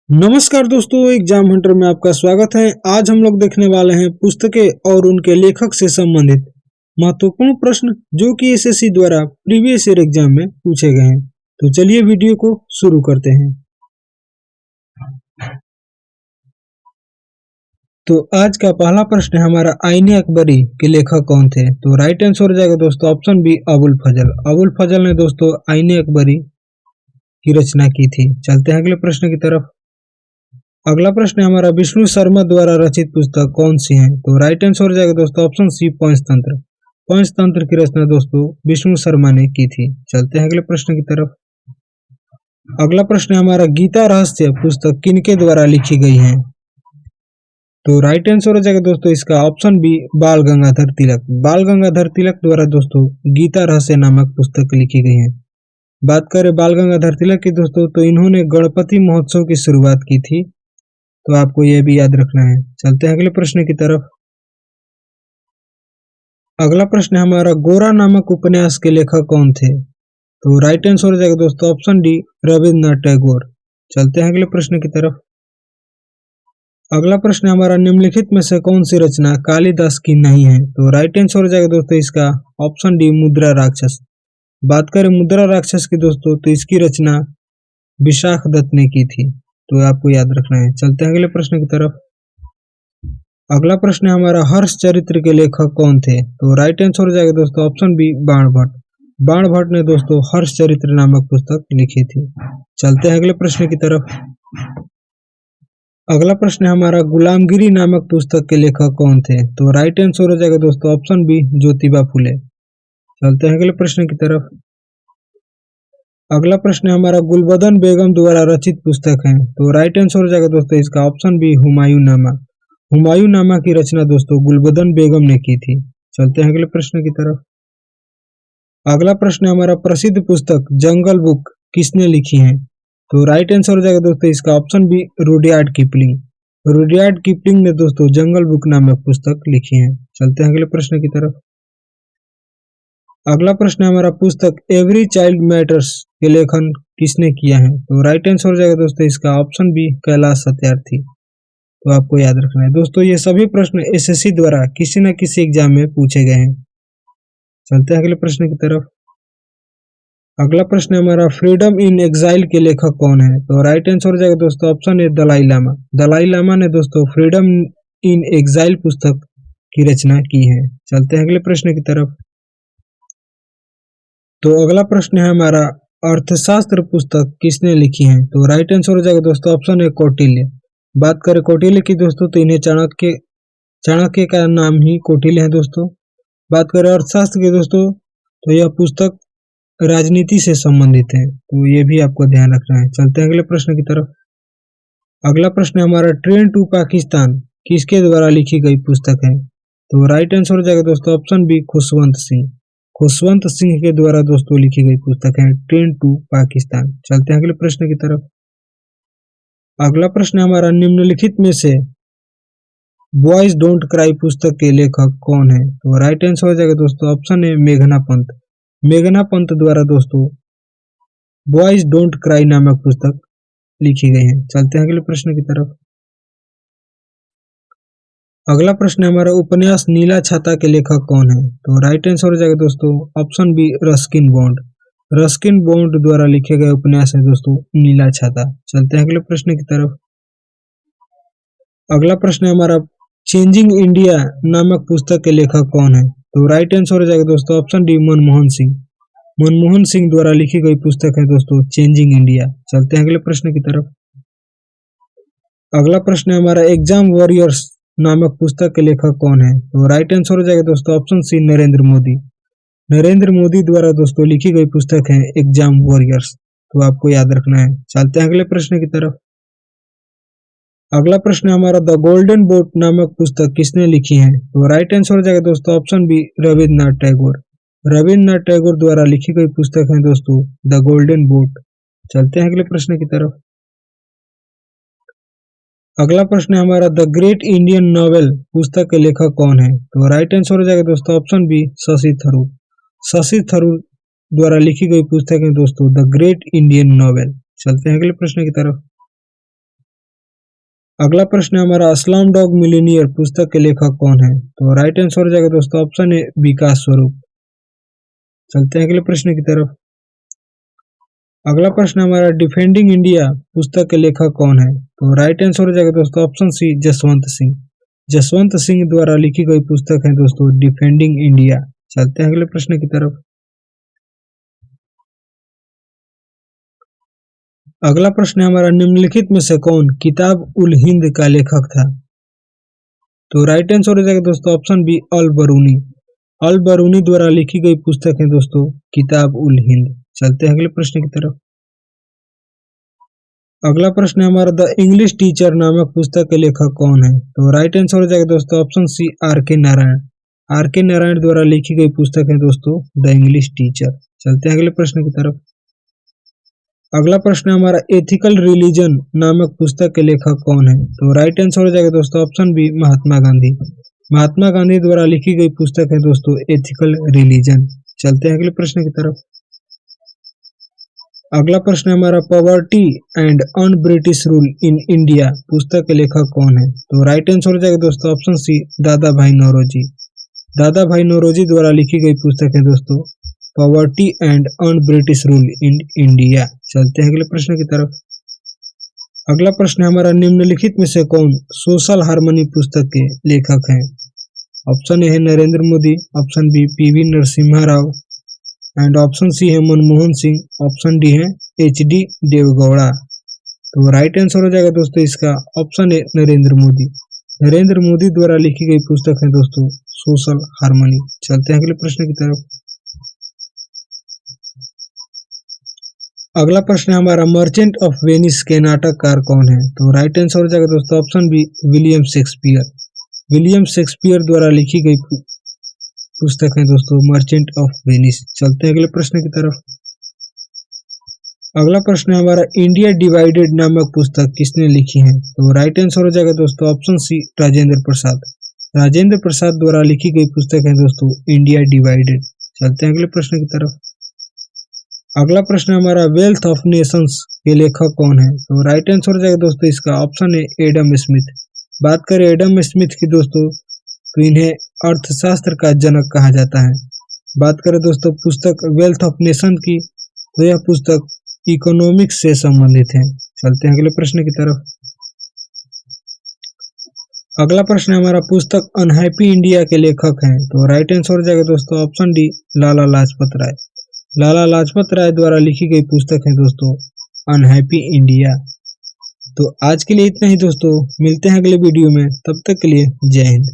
नमस्कार दोस्तों, exam Hunter में आपका स्वागत है। आज हम लोग देखने वाले हैं पुस्तकें और उनके लेखक से संबंधित महत्वपूर्ण प्रश्न जो कि एसएससी द्वारा प्रीवियस ईयर एग्जाम में पूछे गए हैं। तो चलिए वीडियो को शुरू करते हैं। तो आज का पहला प्रश्न है हमारा, आईने अकबरी के लेखक कौन थे? तो राइट आंसर हो जाएगा दोस्तों ऑप्शन बी, अबुल फजल। अबुल फजल ने दोस्तों आईने अकबरी की रचना की थी। चलते हैं अगले प्रश्न की तरफ। अगला प्रश्न हमारा, विष्णु शर्मा द्वारा रचित पुस्तक कौन सी है? तो राइट आंसर हो जाएगा दोस्तों ऑप्शन सी, पंचतंत्र। पंचतंत्र की रचना दोस्तों विष्णु शर्मा ने की थी। चलते हैं अगले प्रश्न की तरफ। अगला प्रश्न हमारा, गीता रहस्य पुस्तक किनके द्वारा लिखी गई है? तो राइट आंसर हो जाएगा दोस्तों इसका ऑप्शन बी, बाल गंगाधर तिलक। बाल गंगाधर तिलक द्वारा दोस्तों गीता रहस्य नामक पुस्तक लिखी गई है। बात करें बाल गंगाधर तिलक की दोस्तों, तो इन्होंने गणपति महोत्सव की शुरुआत की थी, तो आपको यह भी याद रखना है। चलते हैं अगले प्रश्न की तरफ। अगला प्रश्न हमारा, गोरा नामक उपन्यास के लेखक कौन थे? तो राइट आंसर हो जाएगा दोस्तों ऑप्शन डी, रविन्द्रनाथ टैगोर। चलते हैं अगले प्रश्न की तरफ। अगला प्रश्न हमारा, निम्नलिखित में से कौन सी रचना कालिदास की नहीं है? तो राइट आंसर हो जाएगा दोस्तों इसका ऑप्शन डी, मुद्रा राक्षस। बात करें मुद्रा राक्षस की दोस्तों, तो इसकी रचना विशाख दत्त ने की थी, तो आपको याद रखना है। चलते हैं अगले प्रश्न की तरफ। अगला प्रश्न है हमारा, हर्ष चरित्र के लेखक कौन थे? तो राइट आंसर हो जाएगा दोस्तों ऑप्शन बी, बाणभट्ट। बाणभट्ट ने दोस्तों हर्ष चरित्र नामक पुस्तक लिखी थी। चलते हैं अगले प्रश्न की तरफ। अगला प्रश्न है हमारा, गुलामगिरी नामक पुस्तक के लेखक कौन थे? तो राइट आंसर हो जाएगा दोस्तों ऑप्शन बी, ज्योतिबा फुले। चलते हैं अगले प्रश्न की तरफ। अगला प्रश्न है हमारा, गुलबदन बेगम द्वारा रचित पुस्तक है? तो राइट आंसर हो जाएगा दोस्तों इसका ऑप्शन बी, हुमायूं नामा। हुमायूं नामा की रचना दोस्तों गुलबदन बेगम ने की थी। चलते हैं अगले प्रश्न की तरफ। अगला प्रश्न है हमारा, प्रसिद्ध पुस्तक जंगल बुक किसने लिखी है? तो राइट आंसर हो जाएगा दोस्तों इसका option B, Rudyard Kipling. Rudyard Kipling ने दोस्तों जंगल बुक नामक पुस्तक लिखी है। चलते हैं अगले प्रश्न की तरफ। अगला प्रश्न है हमारा, पुस्तक एवरी चाइल्ड मैटर्स के लेखन किसने किया है? तो राइट आंसर हो जाएगा दोस्तों इसका ऑप्शन बी, कैलाश सत्यार्थी। तो आपको याद रखना है दोस्तों, ये सभी प्रश्न एसएससी द्वारा किसी न किसी एग्जाम में पूछे गए हैं। चलते हैं अगले प्रश्न की तरफ। अगला प्रश्न है हमारा, फ्रीडम इन एग्जाइल के लेखक कौन है? तो राइट आंसर हो जाएगा दोस्तों ऑप्शन ए, दलाई लामा। दलाई लामा ने दोस्तों फ्रीडम इन एग्जाइल पुस्तक की रचना की है। चलते हैं अगले प्रश्न की तरफ। तो अगला प्रश्न है हमारा, अर्थशास्त्र पुस्तक किसने लिखी है? तो राइट आंसर हो जाएगा दोस्तों ऑप्शन है, कौटिल्य। बात करें कौटिल्य की दोस्तों, तो इन्हें चाणक्य चाणक्य का नाम ही कौटिल्य है दोस्तों। बात करें अर्थशास्त्र की दोस्तों, तो यह पुस्तक राजनीति से संबंधित है, तो ये भी आपको ध्यान रखना है। चलते हैं अगले प्रश्न की तरफ। अगला प्रश्न है हमारा, ट्रेन टू पाकिस्तान किसके द्वारा लिखी गई पुस्तक है? तो राइट आंसर हो जाएगा दोस्तों ऑप्शन बी, खुशवंत सिंह। खुशवंत सिंह के द्वारा दोस्तों लिखी गई पुस्तक है ट्रेन टू पाकिस्तान। चलते हैं अगले प्रश्न की तरफ। अगला प्रश्न हमारा, निम्नलिखित में से बॉयज डोंट क्राई पुस्तक के लेखक कौन है? तो राइट आंसर हो जाएगा दोस्तों ऑप्शन है, मेघना पंत। मेघना पंत द्वारा दोस्तों बॉयज डोंट क्राई नामक पुस्तक लिखी गई है। चलते हैं अगले प्रश्न की तरफ। अगला प्रश्न है हमारा, उपन्यास नीला छाता के लेखक कौन है? तो राइट आंसर हो जाएगा दोस्तों option B, Ruskin Bond. Ruskin Bond द्वारा लिखे गए उपन्यास है दोस्तों नीला छाता। चलते हैं अगले प्रश्न की तरफ। अगला प्रश्न है हमारा, चेंजिंग इंडिया नामक पुस्तक के लेखक कौन है? तो राइट आंसर हो जाएगा दोस्तों ऑप्शन डी, मनमोहन सिंह। मनमोहन सिंह द्वारा लिखी गई पुस्तक है दोस्तों चेंजिंग इंडिया। चलते हैं अगले प्रश्न की तरफ। अगला प्रश्न है हमारा, एग्जाम वॉरियर्स नामक पुस्तक के लेखक कौन है? तो राइट आंसर हो जाएगा दोस्तों ऑप्शन सी, नरेंद्र मोदी। नरेंद्र मोदी द्वारा दोस्तों लिखी गई पुस्तक है एग्जाम वॉरियर्स, तो आपको याद रखना है। चलते हैं अगले प्रश्न की तरफ। अगला प्रश्न है हमारा, द गोल्डन बोट नामक पुस्तक किसने लिखी है? तो राइट आंसर हो जाएगा दोस्तों ऑप्शन बी, रविन्द्रनाथ टैगोर। रविन्द्रनाथ टैगोर द्वारा लिखी गई पुस्तक है दोस्तों द गोल्डन बोट। चलते हैं अगले प्रश्न की तरफ। अगला प्रश्न है हमारा, द ग्रेट इंडियन नॉवेल पुस्तक के लेखक कौन है? तो राइट आंसर हो जाएगा दोस्तों ऑप्शन बी, शशि थरूर। शशि थरूर द्वारा लिखी गई पुस्तक है दोस्तों द ग्रेट इंडियन नॉवेल। चलते हैं अगले प्रश्न की तरफ। अगला प्रश्न है हमारा अस्लाम डॉग मिलीनियर पुस्तक के लेखक कौन है? तो राइट आंसर हो जाएगा दोस्तों ऑप्शन ए विकास स्वरूप। चलते हैं अगले प्रश्न की तरफ। अगला प्रश्न हमारा डिफेंडिंग इंडिया पुस्तक के लेखक कौन है? तो राइट आंसर हो जाएगा दोस्तों ऑप्शन सी जसवंत सिंह। जसवंत सिंह द्वारा लिखी गई पुस्तक है दोस्तों डिफेंडिंग इंडिया। चलते हैं अगले प्रश्न की तरफ। अगला प्रश्न है हमारा निम्नलिखित में से कौन किताब उल हिंद का लेखक था? तो राइट आंसर हो जाएगा दोस्तों ऑप्शन बी अल बरूनी। अल बरूनी द्वारा लिखी गई पुस्तक है दोस्तों किताब उल हिंद। चलते हैं अगले प्रश्न की तरफ। अगला प्रश्न है हमारा द इंग्लिश टीचर नामक पुस्तक के लेखक कौन है? तो राइट आंसर हो जाएगा दोस्तों ऑप्शन सी आर के नारायण। आर के नारायण द्वारा लिखी गई पुस्तक है दोस्तों द इंग्लिश टीचर। चलते हैं अगले प्रश्न की तरफ। अगला प्रश्न है हमारा एथिकल रिलीजन नामक पुस्तक के लेखक कौन है? तो राइट आंसर हो जाएगा दोस्तों ऑप्शन बी महात्मा गांधी। महात्मा गांधी द्वारा लिखी गई पुस्तक है दोस्तों एथिकल रिलीजन। चलते हैं अगले प्रश्न की तरफ। अगला प्रश्न है हमारा poverty and un British rule in India पुस्तक के लेखक कौन है? तो राइट आंसर हो जाएगा दोस्तों ऑप्शन सी दादा भाई नौरोजी। दादा भाई नौरोजी द्वारा लिखी गई पुस्तक है दोस्तों poverty and un British rule in India. चलते हैं अगले प्रश्न की तरफ। अगला प्रश्न है हमारा निम्नलिखित में से कौन सोशल हार्मनी पुस्तक के लेखक हैं? ऑप्शन ए है Narendra Modi, option B P V Narasimha Rao and option C है मनमोहन सिंह, ऑप्शन डी है एच.डी. देवगौड़ा। तो राइट आंसर हो जाएगा दोस्तों इसका ऑप्शन ए नरेंद्र मोदी। नरेंद्र मोदी द्वारा लिखी गई पुस्तक है दोस्तों सोशल हार्मनी। चलते हैं अगले प्रश्न की तरफ। अगला प्रश्न है हमारा मर्चेंट ऑफ वेनिस के नाटककार कौन है? तो राइट आंसर हो जाएगा दोस्तों option B William Shakespeare. William Shakespeare द्वारा लिखी गई पुस्तक है दोस्तों मर्चेंट ऑफ वेनिस। चलते हैं अगले प्रश्न की तरफ। अगला प्रश्न है हमारा इंडिया डिवाइडेड नामक पुस्तक किसने लिखी है? तो राइट आंसर हो जाएगा दोस्तों ऑप्शन सी राजेंद्र प्रसाद। राजेंद्र प्रसाद द्वारा लिखी गई पुस्तक है दोस्तों इंडिया डिवाइडेड। चलते हैं अगले प्रश्न की तरफ। अगला प्रश्न हमारा वेल्थ ऑफ नेशंस के लेखक कौन है? तो राइट आंसर हो जाएगा दोस्तों इसका ऑप्शन है एडम स्मिथ। बात करें एडम स्मिथ की दोस्तों तो इन्हें अर्थशास्त्र का जनक कहा जाता है। बात करें दोस्तों पुस्तक वेल्थ ऑफ नेशन की तो यह पुस्तक इकोनॉमिक्स से संबंधित है। चलते हैं अगले प्रश्न की तरफ। अगला प्रश्न हमारा पुस्तक अनहैप्पी इंडिया के लेखक हैं। तो राइट आंसर हो जाएगा दोस्तों ऑप्शन डी लाला लाजपत राय। लाला लाजपत राय द्वारा लिखी गई पुस्तक है दोस्तों अनहैप्पी इंडिया। तो आज के लिए इतना ही दोस्तों, मिलते हैं अगले वीडियो में, तब तक के लिए जय हिंद।